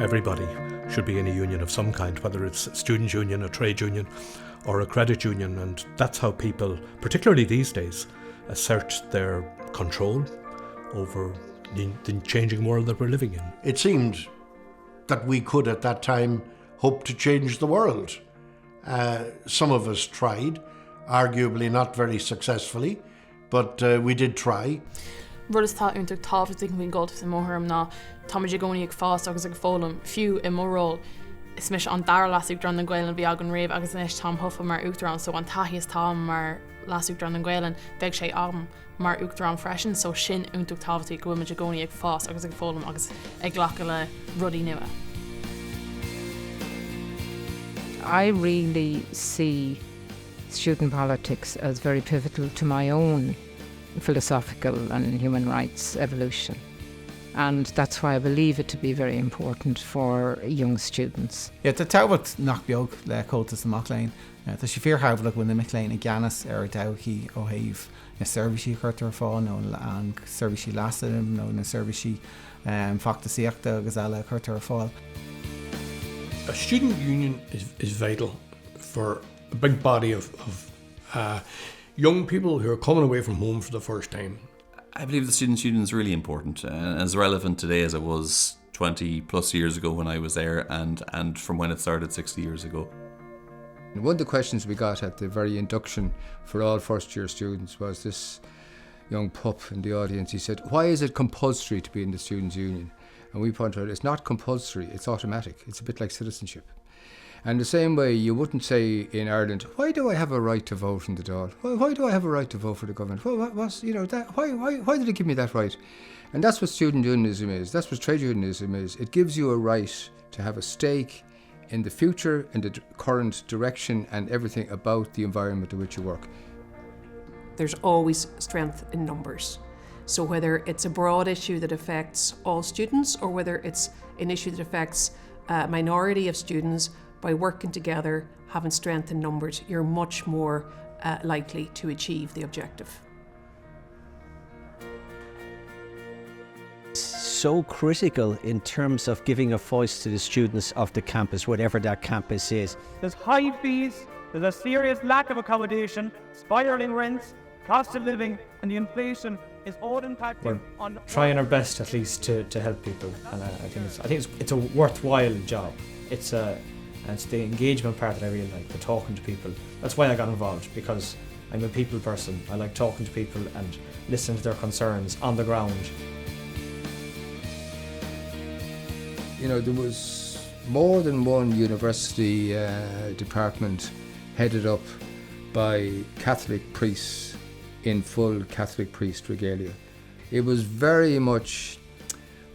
everybody should be in a union of some kind, whether it's a student union, a trade union, or a credit union, and that's how people, particularly these days, assert their control over the changing world that we're living in. It seemed that we could at that time hope to change the world. Some of us tried, arguably not very successfully, but we did try. Rud is tá úntaach tábhairtí go bhíon goltas sa mórthairm ná táiméid gcónaí ag fást agus ag fólam fiú i mórról is mis an dar lasú dran an ghaeilin bhí agan raibh agus inis tám thufa mar uachtarán so an taithí is tám mar lasú dran an ghaeilin bheadh sé am mar uachtarán freisin so sin úntaach tábhairtí go bhfuid gcónaí ag fást agus ag fólam agus ag ghlacha le rudaí nua. I really see student politics as very pivotal to my own philosophical and human rights evolution. And that's why I believe it to be very important for young students. Yeah, tá tábhacht nach beag le cótas amach léinn. Tá sé fíorthabhach bhfuil na mic léinn ag geanas ar dabhaí ó thaobh na serviceí chuirt ar fáil nó an serviceí lasaidim nó na serviceí factasaíochta agus eile chuirt ar fáil. A student union is vital for a big body of young people who are coming away from home for the first time. I believe the Students' Union is really important and as relevant today as it was 20 plus years ago when I was there and from when it started 60 years ago. One of the questions we got at the very induction for all first year students was this young pup in the audience. He said, "Why is it compulsory to be in the Students' Union?" And we pointed out it's not compulsory, it's automatic. It's a bit like citizenship. And the same way you wouldn't say in Ireland, "Why do I have a right to vote in the Dáil? Why do I have a right to vote for the government? Well, why did it give me that right?" And that's what student unionism is. That's what trade unionism is. It gives you a right to have a stake in the future, in the current direction and everything about the environment in which you work. There's always strength in numbers. So whether it's a broad issue that affects all students or whether it's an issue that affects a minority of students, by working together, having strength in numbers, you're much more likely to achieve the objective. So critical in terms of giving a voice to the students of the campus, whatever that campus is. There's high fees, there's a serious lack of accommodation, spiralling rents, cost of living, and the inflation is all impacting on. Trying our best at least to help people, and I think it's a worthwhile job. It's the engagement part that I really like, the talking to people. That's why I got involved, because I'm a people person. I like talking to people and listening to their concerns on the ground. You know, there was more than one university department headed up by Catholic priests in full Catholic priest regalia. It was very much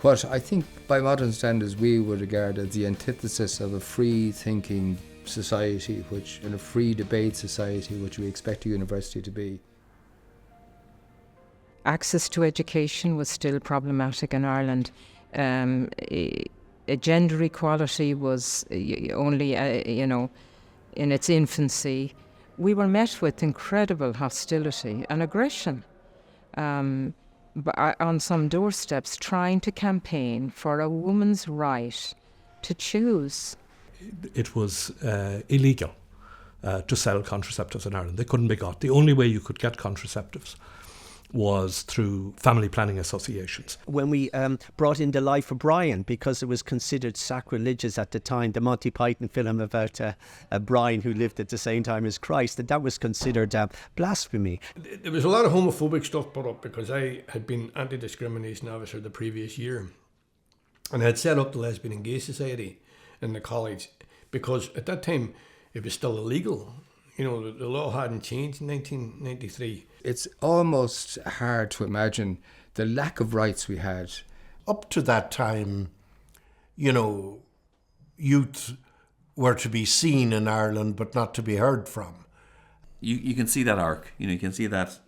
what I think by modern standards we would regard as the antithesis of a free-thinking society, and a free debate society, which we expect a university to be. Access to education was still problematic in Ireland. Gender equality was only, in its infancy. We were met with incredible hostility and aggression. On some doorsteps, trying to campaign for a woman's right to choose. It was illegal to sell contraceptives in Ireland. They couldn't be got. The only way you could get contraceptives was through family planning associations. When we brought in The Life of Brian, because it was considered sacrilegious at the time, the Monty Python film about Brian who lived at the same time as Christ, that was considered blasphemy. There was a lot of homophobic stuff brought up because I had been anti-discrimination officer the previous year and I had set up the Lesbian and Gay Society in the college because at that time it was still illegal. You know, the law hadn't changed in 1993. It's almost hard to imagine the lack of rights we had. Up to that time, you know, youth were to be seen in Ireland but not to be heard from. You can see that arc. You know, you can see that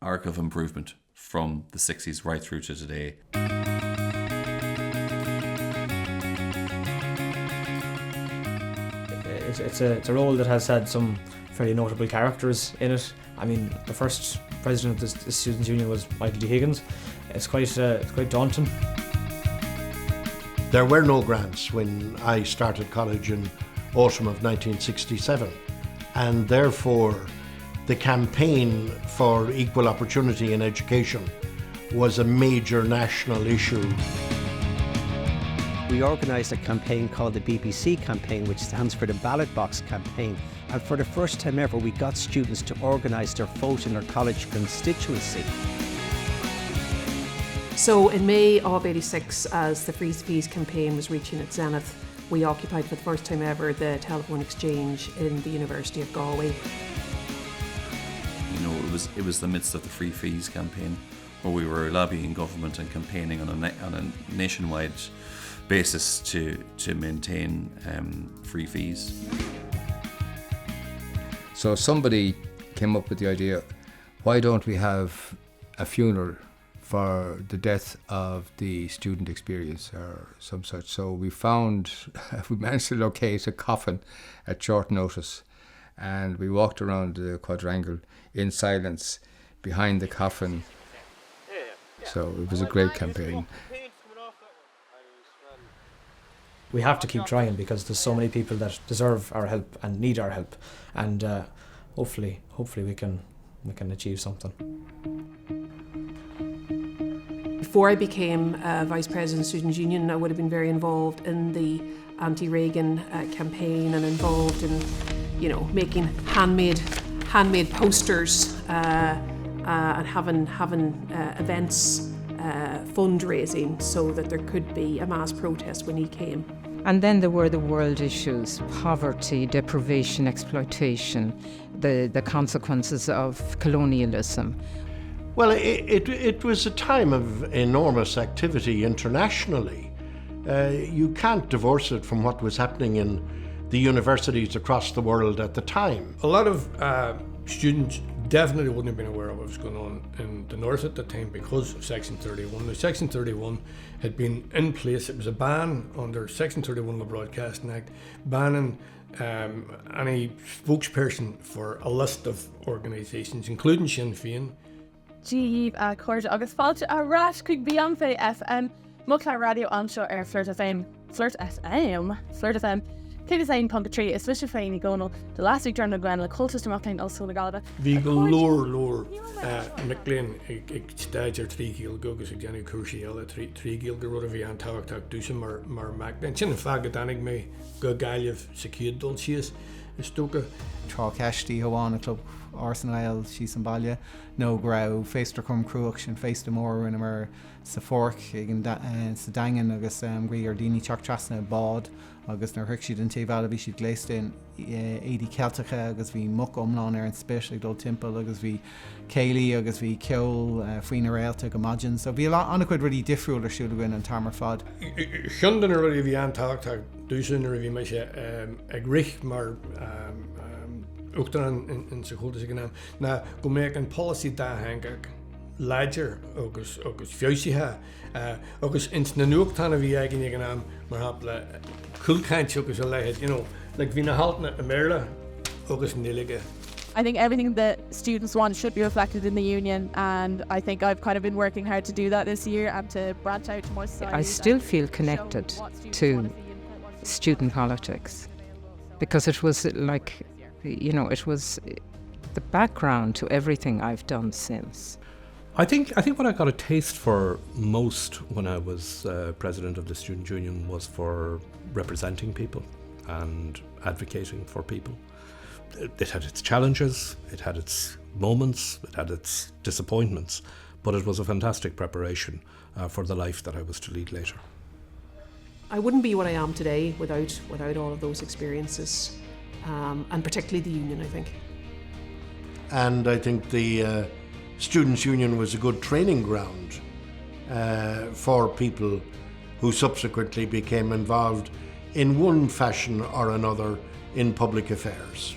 arc of improvement from the 60s right through to today. It's a role that has had some fairly notable characters in it. I mean, the first president of the Students' Union was Michael D. Higgins. It's quite daunting. There were no grants when I started college in autumn of 1967, and therefore the campaign for equal opportunity in education was a major national issue. We organised a campaign called the BBC campaign, which stands for the Ballot Box campaign. And for the first time ever, we got students to organise their vote in their college constituency. So in May of '86, as the Free Fees campaign was reaching its zenith, we occupied for the first time ever the telephone exchange in the University of Galway. You know, it was the midst of the Free Fees campaign, where we were lobbying government and campaigning on a nationwide basis to maintain free fees. So somebody came up with the idea, why don't we have a funeral for the death of the student experience or some such. So we managed to locate a coffin at short notice, and we walked around the quadrangle in silence behind the coffin. So it was a great campaign. We have to keep trying because there's so many people that deserve our help and need our help, and hopefully we can achieve something. Before I became Vice President of Students' Union, I would have been very involved in the anti-Reagan campaign and involved in, making handmade posters and having events, fundraising, so that there could be a mass protest when he came. And then there were the world issues: poverty, deprivation, exploitation, the consequences of colonialism. Well, it was a time of enormous activity internationally. You can't divorce it from what was happening in the universities across the world at the time. A lot of students definitely wouldn't have been aware of what was going on in the north at the time because of Section 31. Now, Section 31 had been in place. It was a ban under Section 31 of the Broadcasting Act, banning any spokesperson for a list of organisations, including Sinn Féin. Díomh a chuirde agus fáilte a rás chuig Beyonce FM, Mucla Radio anseo Flirt FM. Flirt FM. Céad é 1.3 is bhí féin gonal de last week during Gwen le cultas de Maclean also le Galway. Bhí go lór Maclean ag staidir trígéal gogus ag déanú cuasaí eile trígéal go rud a bhí an táhachtach dúsa mar Maclean. Sin an fágad danig mé go gaiileh sa céad dul sios is tóca. Trá ceistí hamháin a club Arsenal sí san baile nó grau féistar chum cruach sin féiste mór in mar sa fork ag sa dagan agus grí ar daoine teach trasna bád agus nar thuic siad an taobh bhí siad gléistin éadí Celtacha agus bhí muc omláin ar an spis ag dul timpeall agus bhí céalaí agus bhí ceol faoin réalta go maidin. So bhí anna chuid rudí difriúil ar siúil goin an tamar fad. Siúndan a rudí bhí an táhachtach dúsan ar bhí me sé ag rich mar Uchtan in sa chultas ag an na go méid an policy dáthangach leidir agus fiosíthe agus ins na nuachtainna bhí ag an mar hapla coolcaint agus a leihead, like bhí na haltna a méla agus nílige. I think everything that students want should be reflected in the union, and I think I've kind of been working hard to do that this year and to branch out to more society. I still feel connected to student politics because it was like, it was the background to everything I've done since. I think what I got a taste for most when I was president of the Student Union was for representing people and advocating for people. It had its challenges, it had its moments, it had its disappointments, but it was a fantastic preparation for the life that I was to lead later. I wouldn't be what I am today without all of those experiences. And particularly the union, I think. And I think the Students' Union was a good training ground for people who subsequently became involved in one fashion or another in public affairs.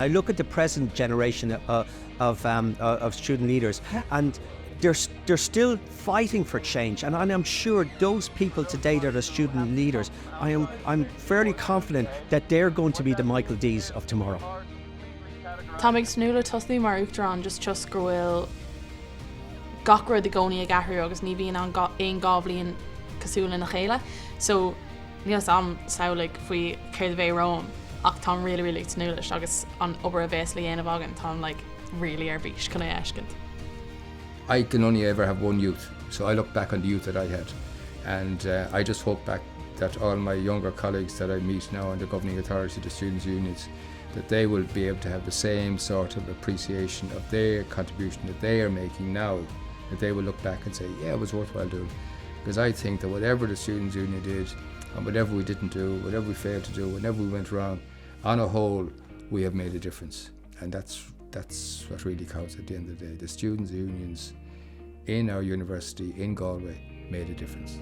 I look at the present generation of student leaders, and they're still fighting for change, and I'm sure those people today that are student leaders, I'm fairly confident that they're going to be the Michael D's of tomorrow. Táimid snúla tosnaí mar uachtarán just gur bhfuil gachra de gcónaí a gcathrú agus ní bhíon an aon gábhlíonn cosúil na chéile, so níos am saoigh faoi céir bhéh róm ach tá really tnúlis agus an obair a bhés le dhéanamh agan tá really ar bhís chuna eiscint. I can only ever have one youth, so I look back on the youth that I had, and I just hope back that all my younger colleagues that I meet now in the governing authority, the students' unions, that they will be able to have the same sort of appreciation of their contribution that they are making now, that they will look back and say, yeah, it was worthwhile doing. Because I think that whatever the students' union did, and whatever we didn't do, whatever we failed to do, whenever we went wrong, on a whole, we have made a difference. And that's what really counts at the end of the day. The students' unions in our university in Galway made a difference.